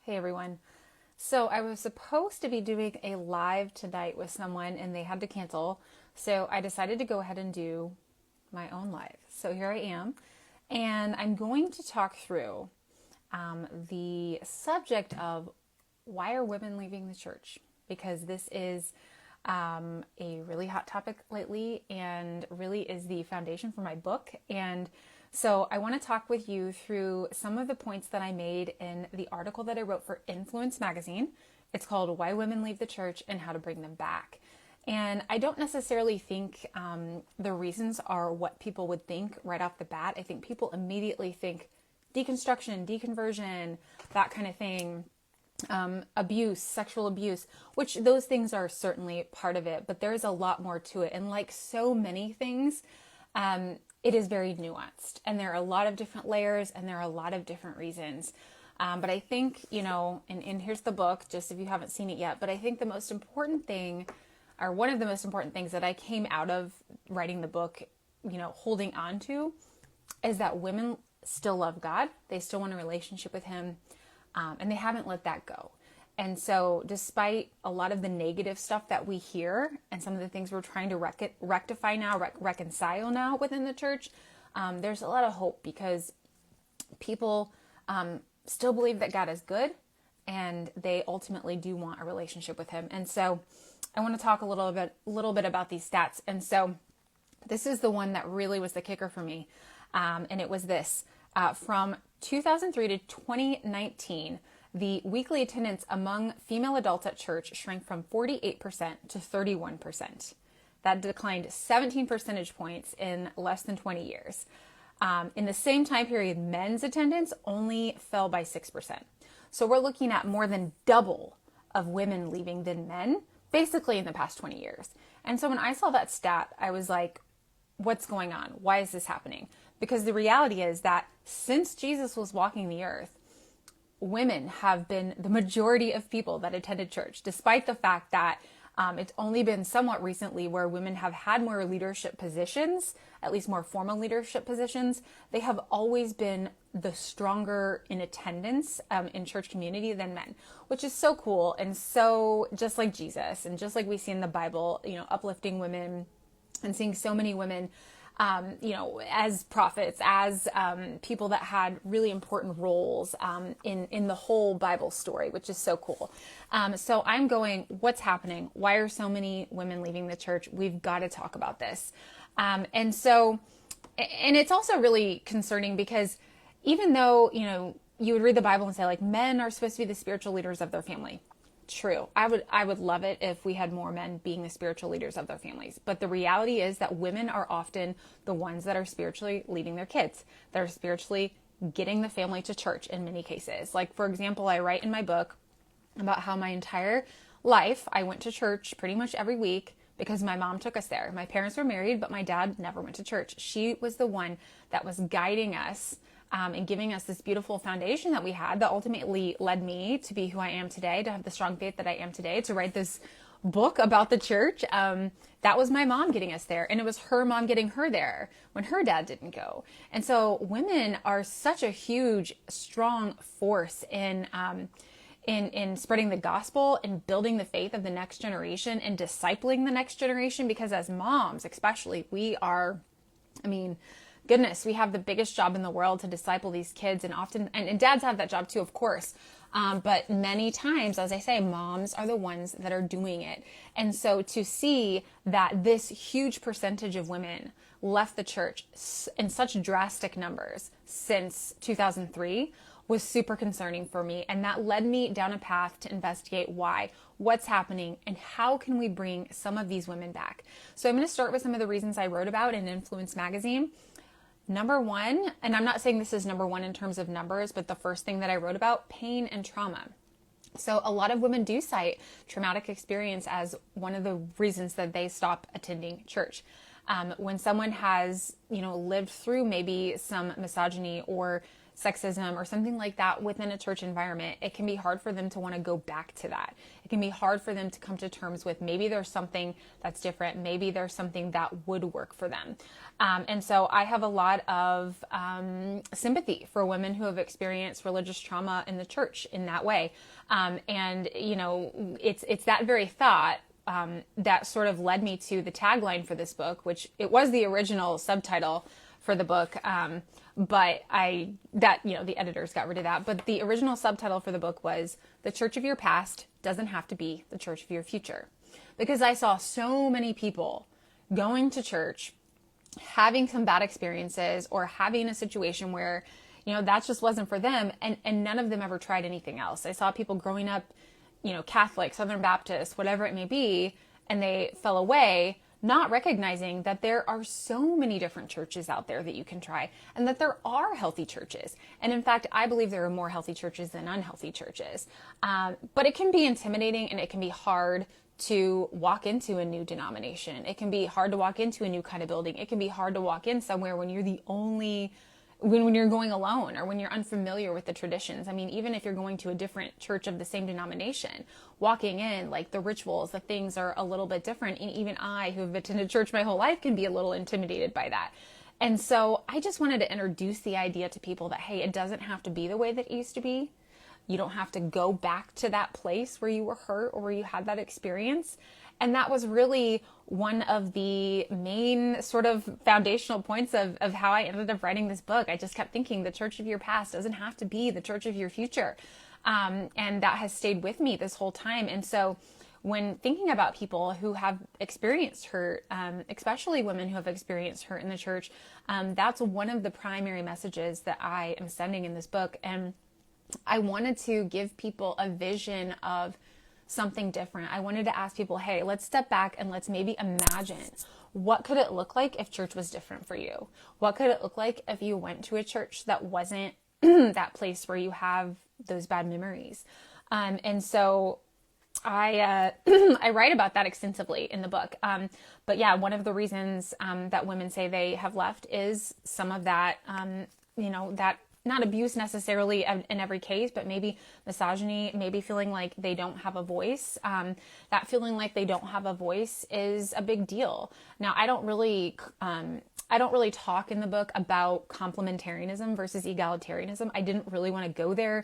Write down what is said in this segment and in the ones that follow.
Hey everyone. So I was supposed to be doing a live tonight with someone and they had to cancel. So I decided to go ahead and do my own live. So here I am. And I'm going to talk through the subject of why are women leaving the church? Because this is a really hot topic lately and really is the foundation for my book. And so I want to talk with you through some of the points that I made in the article that I wrote for Influence magazine. It's called Why Women Leave the Church and How to Bring Them Back. And I don't necessarily think the reasons are what people would think right off the bat. I think people immediately think deconstruction, deconversion, that kind of thing. Abuse, sexual abuse, which those things are certainly part of it, but there's a lot more to it. And like so many things, it is very nuanced and there are a lot of different layers and there are a lot of different reasons. But I think, and here's the book, just if you haven't seen it yet, but I think the most important thing, or one of the most important things that I came out of writing the book, holding on to, is that women still love God. They still want a relationship with Him. And they haven't let that go. And so despite a lot of the negative stuff that we hear and some of the things we're trying to rectify now, reconcile now within the church, there's a lot of hope because people still believe that God is good and they ultimately do want a relationship with Him. And so I want to talk a little bit about these stats. And so this is the one that really was the kicker for me. And it was this. From 2003 to 2019, the weekly attendance among female adults at church shrank from 48% to 31%. That declined 17 percentage points in less than 20 years. In the same time period, men's attendance only fell by 6%. So we're looking at more than double of women leaving than men, basically in the past 20 years. And so when I saw that stat, I was like, what's going on? Why is this happening? Because the reality is that since Jesus was walking the earth, women have been the majority of people that attended church, despite the fact that it's only been somewhat recently where women have had more leadership positions, at least more formal leadership positions. They have always been the stronger in attendance in church community than men, which is so cool. And so just like Jesus and just like we see in the Bible, uplifting women and seeing so many women as prophets, as people that had really important roles in the whole Bible story, which is so cool. So I'm going, what's happening? Why are so many women leaving the church? We've got to talk about this. And it's also really concerning because even though, you would read the Bible and say like men are supposed to be the spiritual leaders of their family. True. I would love it if we had more men being the spiritual leaders of their families. But the reality is that women are often the ones that are spiritually leading their kids. They're spiritually getting the family to church in many cases. Like, for example, I write in my book about how my entire life I went to church pretty much every week because my mom took us there. My parents were married, but my dad never went to church. She was the one that was guiding us and giving us this beautiful foundation that we had that ultimately led me to be who I am today, to have the strong faith that I am today, to write this book about the church. That was my mom getting us there. And it was her mom getting her there when her dad didn't go. And so women are such a huge, strong force in spreading the gospel and building the faith of the next generation and discipling the next generation. Because as moms, especially, we are, goodness, we have the biggest job in the world to disciple these kids, and often, and dads have that job too, of course. But many times, as I say, moms are the ones that are doing it. And so to see that this huge percentage of women left the church in such drastic numbers since 2003 was super concerning for me. And that led me down a path to investigate why, what's happening, and how can we bring some of these women back. So I'm going to start with some of the reasons I wrote about in Influence magazine. Number one, and I'm not saying this is number one in terms of numbers, but the first thing that I wrote about, pain and trauma. So a lot of women do cite traumatic experience as one of the reasons that they stop attending church. When someone has, lived through maybe some misogyny or sexism or something like that within a church environment, it can be hard for them to want to go back to that. It can be hard for them to come to terms with maybe there's something that's different. Maybe there's something that would work for them. And so I have a lot of sympathy for women who have experienced religious trauma in the church in that way. And, you know, it's that very thought that sort of led me to the tagline for this book, which it was the original subtitle for the book. But the editors got rid of that. But the original subtitle for the book was "The Church of Your Past Doesn't Have to Be the Church of Your Future." Because I saw so many people going to church, having some bad experiences or having a situation where, you know, that just wasn't for them. And none of them ever tried anything else. I saw people growing up, you know, Catholic, Southern Baptist, whatever it may be, and they fell away, not recognizing that there are so many different churches out there that you can try and that there are healthy churches. And in fact, I believe there are more healthy churches than unhealthy churches. But it can be intimidating and it can be hard to walk into a new denomination. It can be hard to walk into a new kind of building. It can be hard to walk in somewhere when you're when you're going alone or when you're unfamiliar with the traditions. I mean, even if you're going to a different church of the same denomination, walking in, like the rituals, the things are a little bit different. And even I, who have attended church my whole life, can be a little intimidated by that. And so I just wanted to introduce the idea to people that, hey, it doesn't have to be the way that it used to be. You don't have to go back to that place where you were hurt or where you had that experience. And that was really one of the main sort of foundational points of how I ended up writing this book. I just kept thinking the church of your past doesn't have to be the church of your future. And that has stayed with me this whole time. And so when thinking about people who have experienced hurt, especially women who have experienced hurt in the church, that's one of the primary messages that I am sending in this book. And I wanted to give people a vision of something different. I wanted to ask people, hey, let's step back and let's maybe imagine, what could it look like if church was different for you? What could it look like if you went to a church that wasn't that place where you have those bad memories? And so I write about that extensively in the book. But yeah, one of the reasons that women say they have left is some of that, that not abuse necessarily in every case, but maybe misogyny, maybe feeling like they don't have a voice. That feeling like they don't have a voice is a big deal. Now, I don't really talk in the book about complementarianism versus egalitarianism. I didn't really want to go there.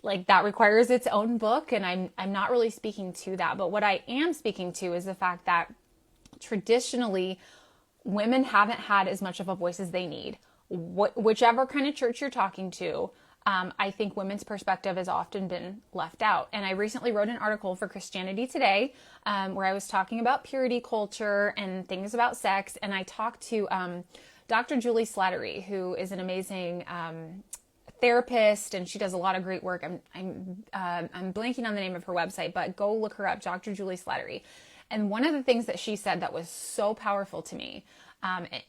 Like, that requires its own book, and I'm not really speaking to that. But what I am speaking to is the fact that traditionally, women haven't had as much of a voice as they need. Whichever kind of church you're talking to, I think women's perspective has often been left out. And I recently wrote an article for Christianity Today where I was talking about purity culture and things about sex. And I talked to Dr. Julie Slattery, who is an amazing therapist, and she does a lot of great work. I'm blanking on the name of her website, but go look her up, Dr. Julie Slattery. And one of the things that she said that was so powerful to me,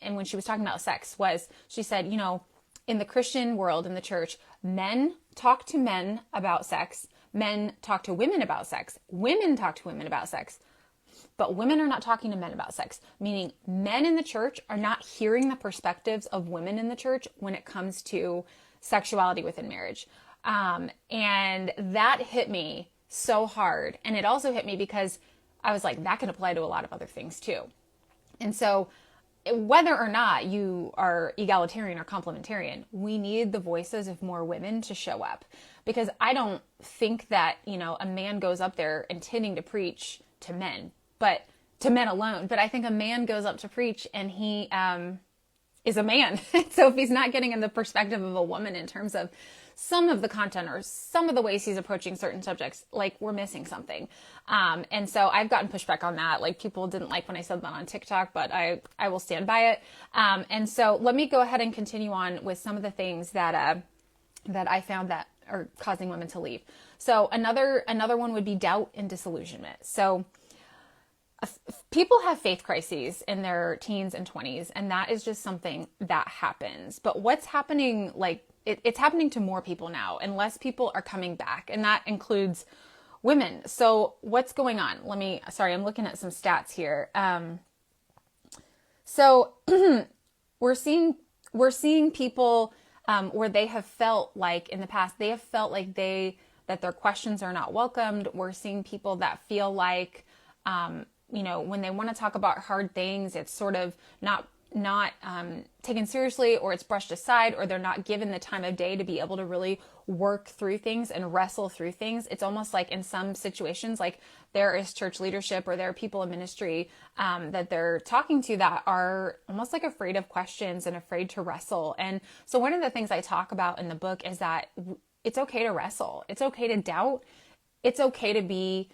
and when she was talking about sex, was she said, you know, in the Christian world, in the church, men talk to men about sex, men talk to women about sex, women talk to women about sex, but women are not talking to men about sex, meaning men in the church are not hearing the perspectives of women in the church when it comes to sexuality within marriage. And that hit me so hard. And it also hit me because I was like, that can apply to a lot of other things too. And so whether or not you are egalitarian or complementarian, we need the voices of more women to show up, because I don't think that, you know, a man goes up there intending to preach to men, but to men alone. But I think a man goes up to preach and he is a man. So if he's not getting in the perspective of a woman in terms of some of the content or some of the ways he's approaching certain subjects, like, we're missing something. And so I've gotten pushback on that. Like, people didn't like when I said that on TikTok, but I will stand by it. And so let me go ahead and continue on with some of the things that I found that are causing women to leave. So another one would be doubt and disillusionment. So people have faith crises in their teens and 20s, and that is just something that happens. But what's happening, like, it's happening to more people now, and less people are coming back, and that includes women. So what's going on? I'm looking at some stats here. So we're seeing people where they have felt like in the past, they have felt like that their questions are not welcomed. We're seeing people that feel like, when they want to talk about hard things, it's sort of not taken seriously, or it's brushed aside, or they're not given the time of day to be able to really work through things and wrestle through things. It's almost like in some situations, like there is church leadership or there are people in ministry that they're talking to that are almost like afraid of questions and afraid to wrestle. And so one of the things I talk about in the book is that it's okay to wrestle. It's okay to doubt. It's okay to be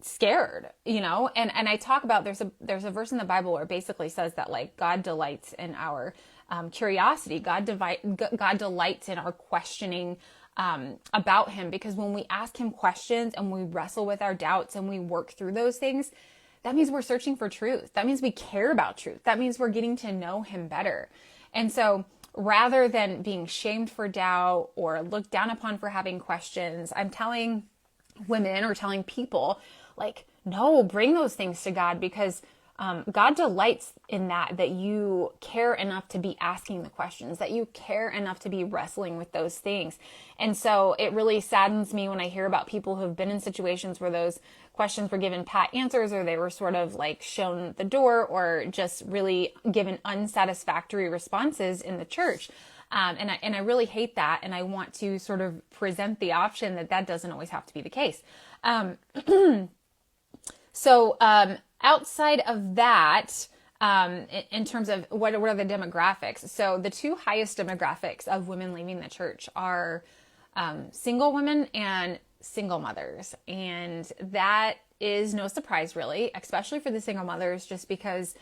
scared, and I talk about there's a verse in the Bible where it basically says that like God delights in our curiosity. God delights in our questioning about him, because when we ask him questions and we wrestle with our doubts and we work through those things, that means we're searching for truth. That means we care about truth. That means we're getting to know him better. And so rather than being shamed for doubt or looked down upon for having questions, I'm telling women or telling people, like, no, bring those things to God, because God delights in that you care enough to be asking the questions, that you care enough to be wrestling with those things. And so it really saddens me when I hear about people who have been in situations where those questions were given pat answers, or they were sort of like shown the door, or just really given unsatisfactory responses in the church. And I really hate that. And I want to sort of present the option that doesn't always have to be the case. So outside of that, in terms of what are the demographics? So the two highest demographics of women leaving the church are single women and single mothers. And that is no surprise, really, especially for the single mothers, just because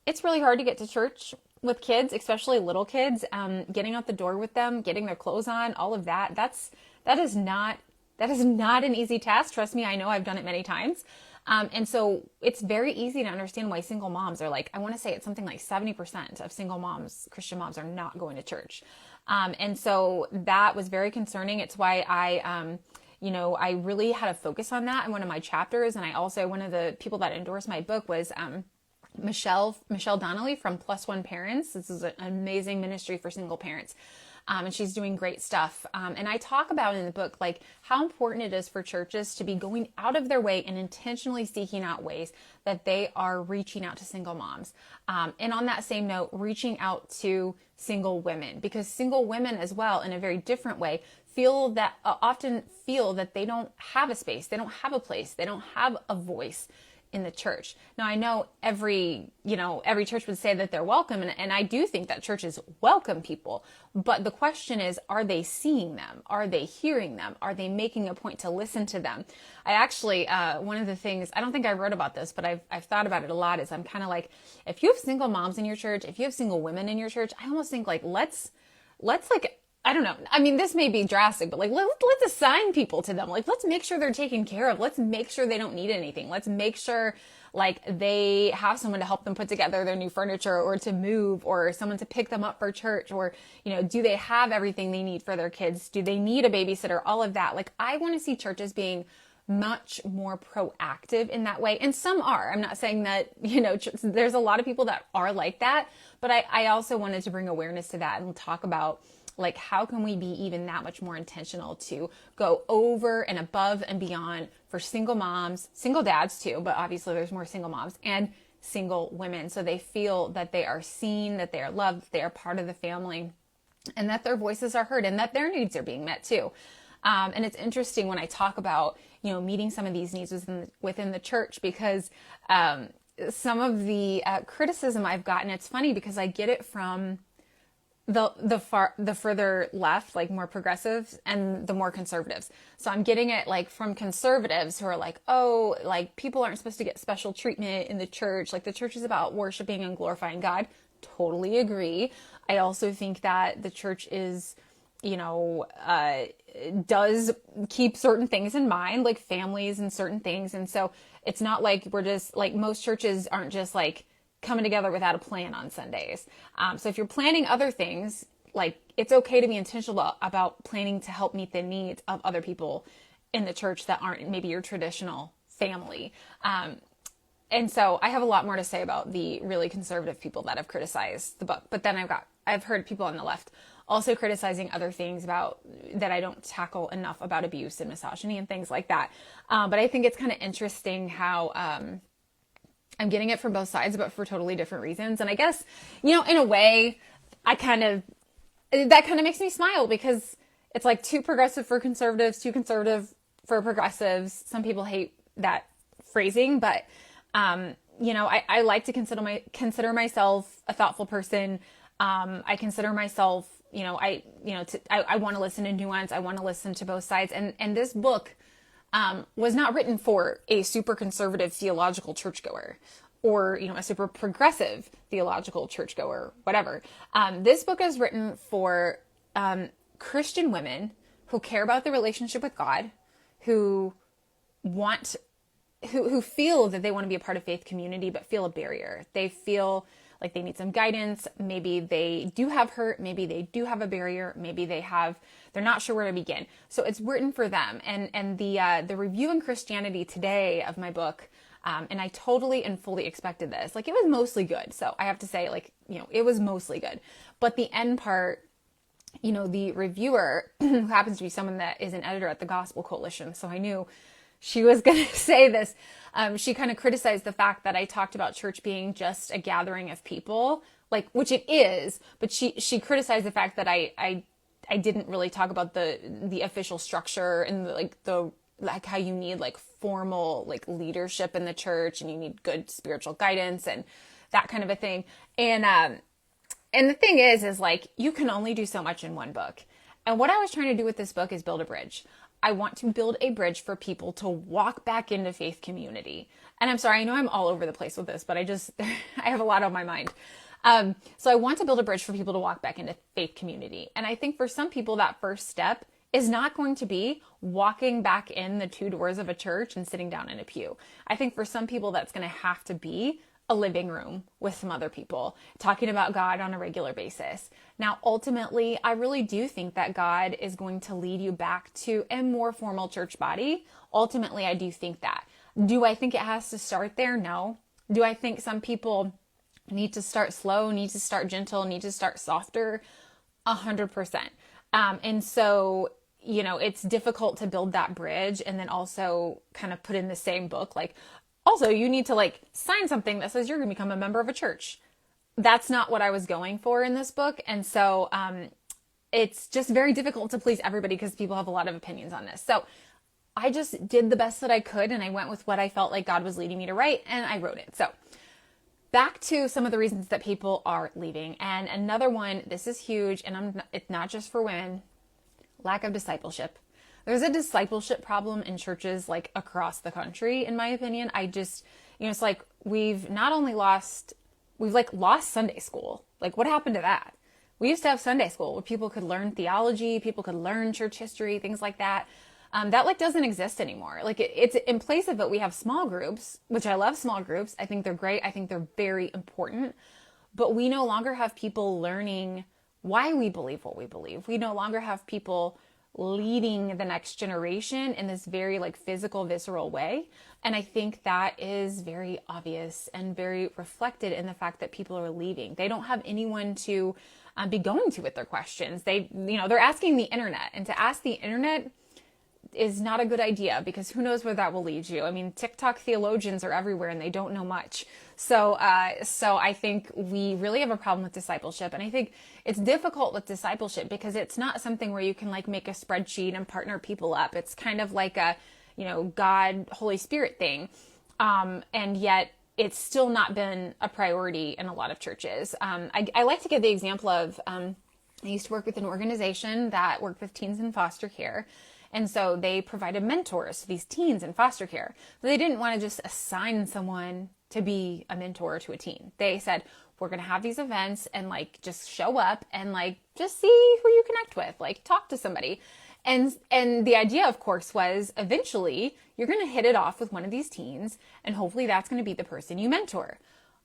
it's really hard to get to church with kids, especially little kids, getting out the door with them, getting their clothes on, all of that. That is not an easy task. Trust me, I know, I've done it many times. And so it's very easy to understand why single moms are like, I want to say it's something like 70% of single moms, Christian moms, are not going to church. And so that was very concerning. It's why I really had a focus on that in one of my chapters. And I also, one of the people that endorsed my book was, Michelle Donnelly from Plus One Parents. This is an amazing ministry for single parents. And she's doing great stuff. And I talk about in the book, like how important it is for churches to be going out of their way and intentionally seeking out ways that they are reaching out to single moms. And on that same note, reaching out to single women, because single women as well, in a very different way, often feel that they don't have a space, they don't have a place, they don't have a voice in the church. Now, I know every church would say that they're welcome, and I do think that churches welcome people, but the question is, are they seeing them? Are they hearing them? Are they making a point to listen to them? I actually, one of the things, I don't think I wrote about this, but I've thought about it a lot, is I'm kind of like, if you have single moms in your church, if you have single women in your church, I almost think like, let's like, I don't know. I mean, this may be drastic, but like, let's assign people to them. Like, let's make sure they're taken care of. Let's make sure they don't need anything. Let's make sure like they have someone to help them put together their new furniture, or to move, or someone to pick them up for church, or, do they have everything they need for their kids? Do they need a babysitter? All of that. Like, I want to see churches being much more proactive in that way. And some are. I'm not saying that, there's a lot of people that are like that, but I also wanted to bring awareness to that and talk about, like, how can we be even that much more intentional to go over and above and beyond for single moms, single dads too, but obviously there's more single moms, and single women, so they feel that they are seen, that they are loved, they are part of the family, and that their voices are heard, and that their needs are being met too. And it's interesting when I talk about, meeting some of these needs within the church, because some of the criticism I've gotten, it's funny because I get it from the further left, like more progressives, and the more conservatives. So I'm getting it like from conservatives who are like, oh, like people aren't supposed to get special treatment in the church. Like, the church is about worshiping and glorifying God. Totally agree. I also think that the church is, does keep certain things in mind, like families and certain things. And so it's not like we're just like, most churches aren't just like coming together without a plan on Sundays. So if you're planning other things, like, it's okay to be intentional about planning to help meet the needs of other people in the church that aren't maybe your traditional family. And so I have a lot more to say about the really conservative people that have criticized the book, but then I've got I've heard people on the left also criticizing other things about that I don't tackle enough about abuse and misogyny and things like that. But I think it's kind of interesting how I'm getting it from both sides, but for totally different reasons. And I guess, in a way, that kind of makes me smile, because it's like too progressive for conservatives, too conservative for progressives. Some people hate that phrasing, but I like to consider myself a thoughtful person. I consider myself, I want to listen to nuance. I want to listen to both sides. And this book was not written for a super conservative theological churchgoer, or, a super progressive theological churchgoer, whatever. This book is written for Christian women who care about the relationship with God, who feel that they want to be a part of faith community, but feel a barrier. They feel like they need some guidance. Maybe they do have hurt. Maybe they do have a barrier. Maybe they're not sure where to begin. So it's written for them. And the review in Christianity Today of my book, and I totally and fully expected this. Like, it was mostly good. So I have to say, it was mostly good. But the end part, the reviewer, who happens to be someone that is an editor at the Gospel Coalition, so I knew she was going to say this. She kind of criticized the fact that I talked about church being just a gathering of people, which it is, but she criticized the fact that I didn't really talk about the official structure and how you need formal leadership in the church, and you need good spiritual guidance and that kind of a thing. And the thing is you can only do so much in one book. And what I was trying to do with this book is build a bridge. I want to build a bridge for people to walk back into faith community. And I'm sorry, I know I'm all over the place with this, but I have a lot on my mind. So I want to build a bridge for people to walk back into faith community. And I think for some people, that first step is not going to be walking back in the two doors of a church and sitting down in a pew. I think for some people, that's going to have to be a living room with some other people talking about God on a regular basis. Now, ultimately, I really do think that God is going to lead you back to a more formal church body. Ultimately, I do think that. Do I think it has to start there? No. Do I think some people need to start slow, need to start gentle, need to start softer? 100%. And so, it's difficult to build that bridge and then also kind of put in the same book, also, you need to sign something that says you're going to become a member of a church. That's not what I was going for in this book. And so it's just very difficult to please everybody because people have a lot of opinions on this. So I just did the best that I could, and I went with what I felt like God was leading me to write, and I wrote it. So back to some of the reasons that people are leaving. And another one, this is huge, and it's not just for women, lack of discipleship. There's a discipleship problem in churches across the country, in my opinion. It's we've not only lost Sunday school. What happened to that? We used to have Sunday school where people could learn theology, people could learn church history, things like that. That doesn't exist anymore. It's in place of it, we have small groups, which I love small groups. I think they're great. I think they're very important, but we no longer have people learning why we believe what we believe. We no longer have people leading the next generation in this very physical, visceral way. And I think that is very obvious and very reflected in the fact that people are leaving. They don't have anyone to be going to with their questions. They're asking the internet, and to ask the internet is not a good idea, because who knows where that will lead you. I mean, TikTok theologians are everywhere and they don't know much. So I think we really have a problem with discipleship. And I think it's difficult with discipleship because it's not something where you can make a spreadsheet and partner people up. It's kind of like a, God, Holy Spirit thing. And yet it's still not been a priority in a lot of churches. I like to give the example of, I used to work with an organization that worked with teens in foster care. And so they provided mentors to these teens in foster care. But they didn't want to just assign someone to be a mentor to a teen. They said, we're going to have these events and just show up and just see who you connect with, talk to somebody. And the idea, of course, was eventually you're going to hit it off with one of these teens, and hopefully that's going to be the person you mentor.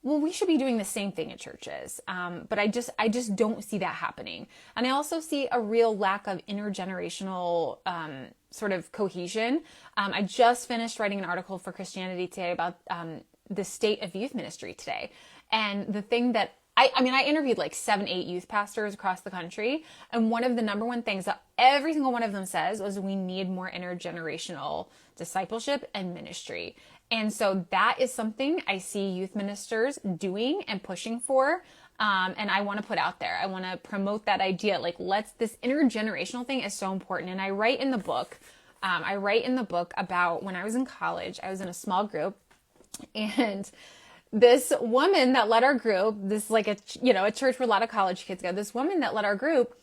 Well, we should be doing the same thing at churches. But I just don't see that happening. And I also see a real lack of intergenerational sort of cohesion. I just finished writing an article for Christianity Today about the state of youth ministry today. And the thing that I mean, I interviewed like 7, 8 youth pastors across the country. And one of the number one things that every single one of them says was we need more intergenerational discipleship and ministry. And so that is something I see youth ministers doing and pushing for. And I want to put out there. I want to promote that idea. Like, this intergenerational thing is so important. And I write in the book about when I was in college. I was in a small group, and this woman that led our group, this like a church where a lot of college kids go. This woman that led our group,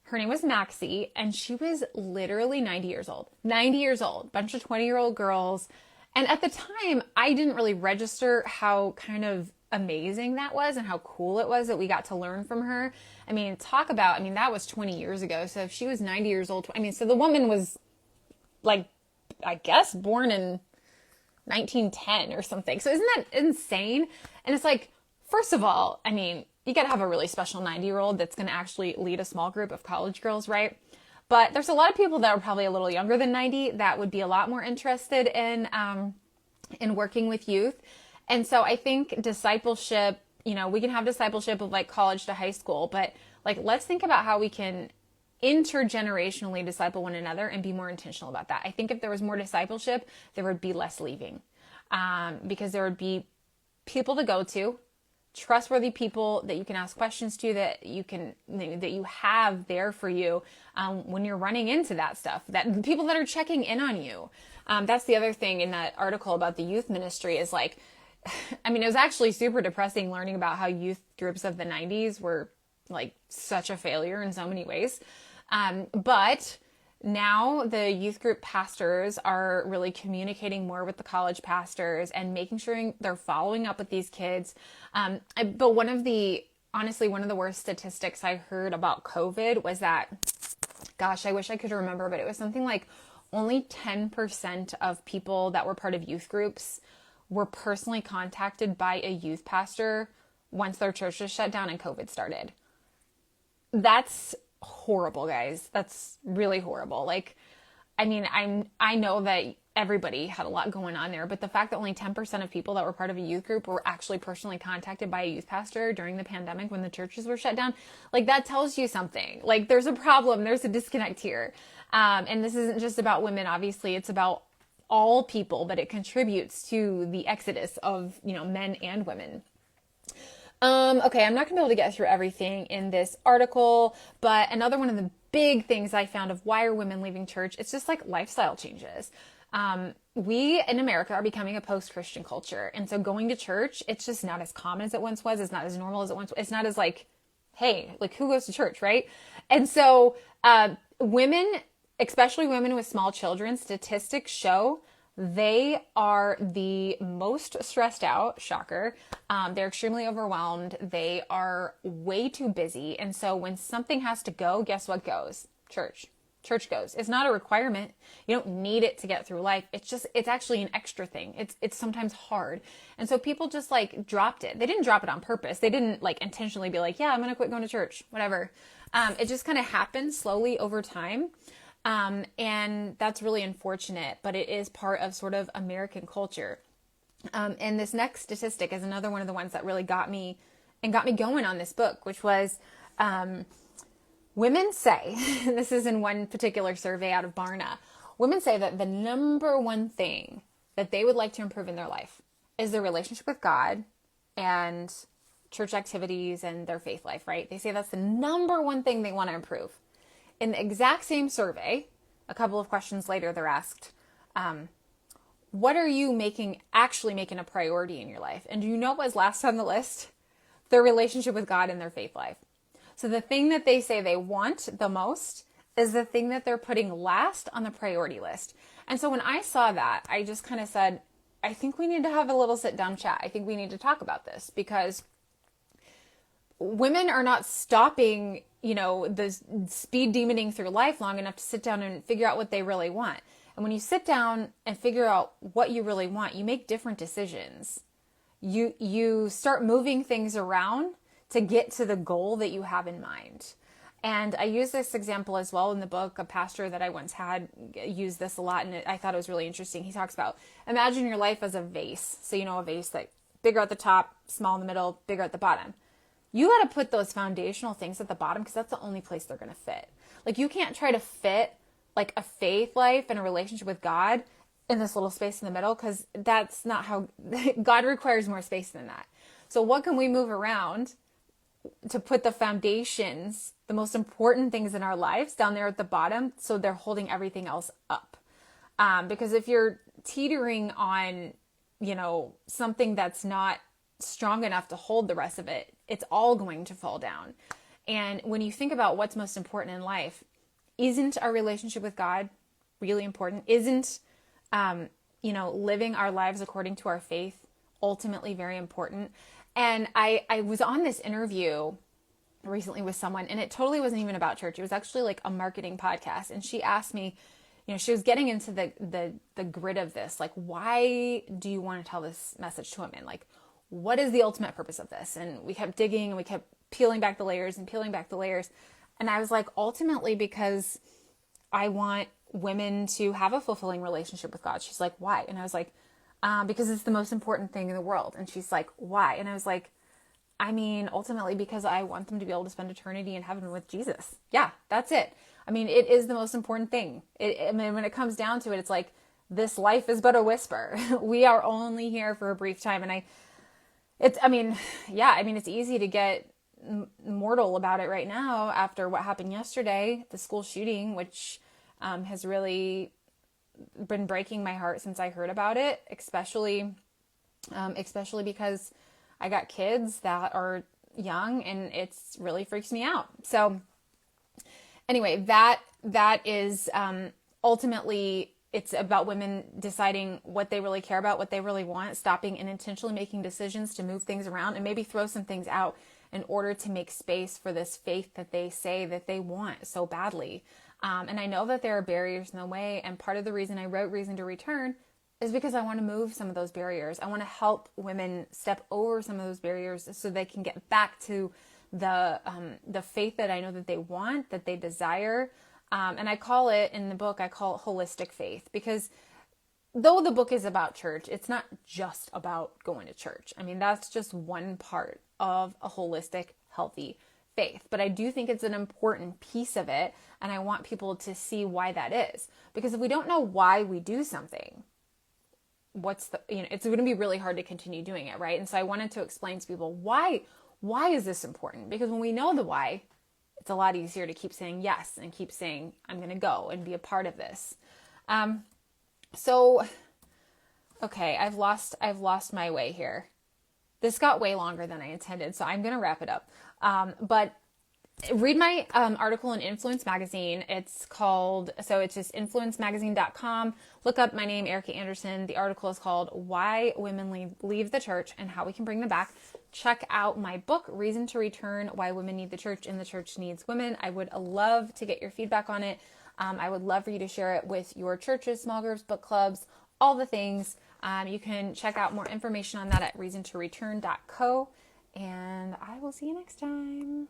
her name was Maxie, and she was literally 90 years old. 90 years old, bunch of 20-year-old girls. And at the time, I didn't really register how kind of amazing that was and how cool it was that we got to learn from her. I mean, that was 20 years ago. So if she was 90 years old, so the woman was like, I guess, born in 1910 or something. So isn't that insane? And it's like, first of all, I mean, you got to have a really special 90-year-old that's going to actually lead a small group of college girls, right? But there's a lot of people that are probably a little younger than 90 that would be a lot more interested in working with youth. And so I think discipleship, we can have discipleship of like college to high school, but like, let's think about how we can intergenerationally disciple one another and be more intentional about that. I think if there was more discipleship, there would be less leaving, because there would be people to go to, trustworthy people that you can ask questions to, that you have there for you when you're running into that stuff, that people that are checking in on you. That's the other thing in that article about the youth ministry is like, it was actually super depressing learning about how youth groups of the 90s were like such a failure in so many ways. But now the youth group pastors are really communicating more with the college pastors and making sure they're following up with these kids. But one of the worst statistics I heard about COVID was that, gosh, I wish I could remember, but it was something like only 10% of people that were part of youth groups were personally contacted by a youth pastor once their church was shut down and COVID started. That's horrible, guys. That's really horrible. Like, I know that everybody had a lot going on there, but the fact that only 10% of people that were part of a youth group were actually personally contacted by a youth pastor during the pandemic when the churches were shut down, like, that tells you something. Like, there's a problem. There's a disconnect here. And this isn't just about women. Obviously, it's about all people, but it contributes to the exodus of, men and women. Okay, I'm not gonna be able to get through everything in this article, but another one of the big things I found of why are women leaving church, it's just like lifestyle changes. We in America are becoming a post-Christian culture. And so going to church, it's just not as common as it once was. It's not as normal as it once was. It's not as like, hey, like, who goes to church, right? And so women, especially women with small children, statistics show they are the most stressed out. Shocker. They're extremely overwhelmed. They are way too busy. And so when something has to go, guess what goes? Church. Church goes. It's not a requirement. You don't need it to get through life. It's actually an extra thing. It's sometimes hard. And so people just like dropped it. They didn't drop it on purpose. They didn't like intentionally be like, yeah, I'm going to quit going to church, whatever. It just kind of happened slowly over time. And that's really unfortunate, but it is part of sort of American culture. And this next statistic is another one of the ones that really got me going on this book, which was, women say, this is in one particular survey out of Barna, women say that the number one thing that they would like to improve in their life is their relationship with God and church activities and their faith life, right? They say that's the number one thing they want to improve. In the exact same survey, a couple of questions later, they're asked, what are you actually making a priority in your life? And do you know what was last on the list? Their relationship with God and their faith life. So the thing that they say they want the most is the thing that they're putting last on the priority list. And so when I saw that, I just kind of said, I think we need to have a little sit down chat. I think we need to talk about this because women are not stopping, the speed demoning through life long enough to sit down and figure out what they really want. And when you sit down and figure out what you really want, you make different decisions. You start moving things around to get to the goal that you have in mind. And I use this example as well in the book. A pastor that I once had used this a lot, and I thought it was really interesting. He talks about, imagine your life as a vase. So a vase that bigger at the top, small in the middle, bigger at the bottom. you got to put those foundational things at the bottom because that's the only place they're going to fit. Like you can't try to fit like a faith life and a relationship with God in this little space in the middle, because that's not how God requires more space than that. So what can we move around to put the foundations, the most important things in our lives down there at the bottom, so they're holding everything else up? Because if you're teetering on, something that's not strong enough to hold the rest of it, it's all going to fall down. And when you think about what's most important in life, isn't our relationship with God really important? Isn't, living our lives according to our faith ultimately very important? And I was on this interview recently with someone, and it totally wasn't even about church. It was actually like a marketing podcast. And she asked me, she was getting into the grit of this. Like, why do you want to tell this message to women? Like, what is the ultimate purpose of this? And we kept digging and we kept peeling back the layers and peeling back the layers. And I was like, ultimately, because I want women to have a fulfilling relationship with God. She's like, why? And I was like, because it's the most important thing in the world. And she's like, why? And I was like, I mean, ultimately, because I want them to be able to spend eternity in heaven with Jesus. Yeah, that's it. I mean, it is the most important thing. When it comes down to it, it's like, this life is but a whisper. We are only here for a brief time. And it's easy to get mortal about it right now after what happened yesterday, the school shooting, which has really been breaking my heart since I heard about it, especially because I got kids that are young, and it's really freaks me out. So anyway, that is ultimately, it's about women deciding what they really care about, what they really want, stopping and intentionally making decisions to move things around and maybe throw some things out in order to make space for this faith that they say that they want so badly. And I know that there are barriers in the way. And part of the reason I wrote Reason to Return is because I want to move some of those barriers. I want to help women step over some of those barriers so they can get back to the faith that I know that they want, that they desire. And I call it, in the book, I call it holistic faith, because though the book is about church, it's not just about going to church. I mean, that's just one part of a holistic, healthy faith. But I do think it's an important piece of it, and I want people to see why that is. Because if we don't know why we do something, it's going to be really hard to continue doing it, right? And so I wanted to explain to people why is this important? Because when we know the why, it's a lot easier to keep saying yes and keep saying, I'm going to go and be a part of this. Okay, I've lost my way here. This got way longer than I intended, so I'm going to wrap it up. But read my article in Influence Magazine. It's just influencemagazine.com. Look up my name, Ericka Andersen. The article is called Why Women Leave the Church and How We Can Bring Them Back. Check out my book, Reason to Return, Why Women Need the Church and the Church Needs Women. I would love to get your feedback on it. I would love for you to share it with your churches, small groups, book clubs, all the things. You can check out more information on that at reasontoreturn.co. And I will see you next time.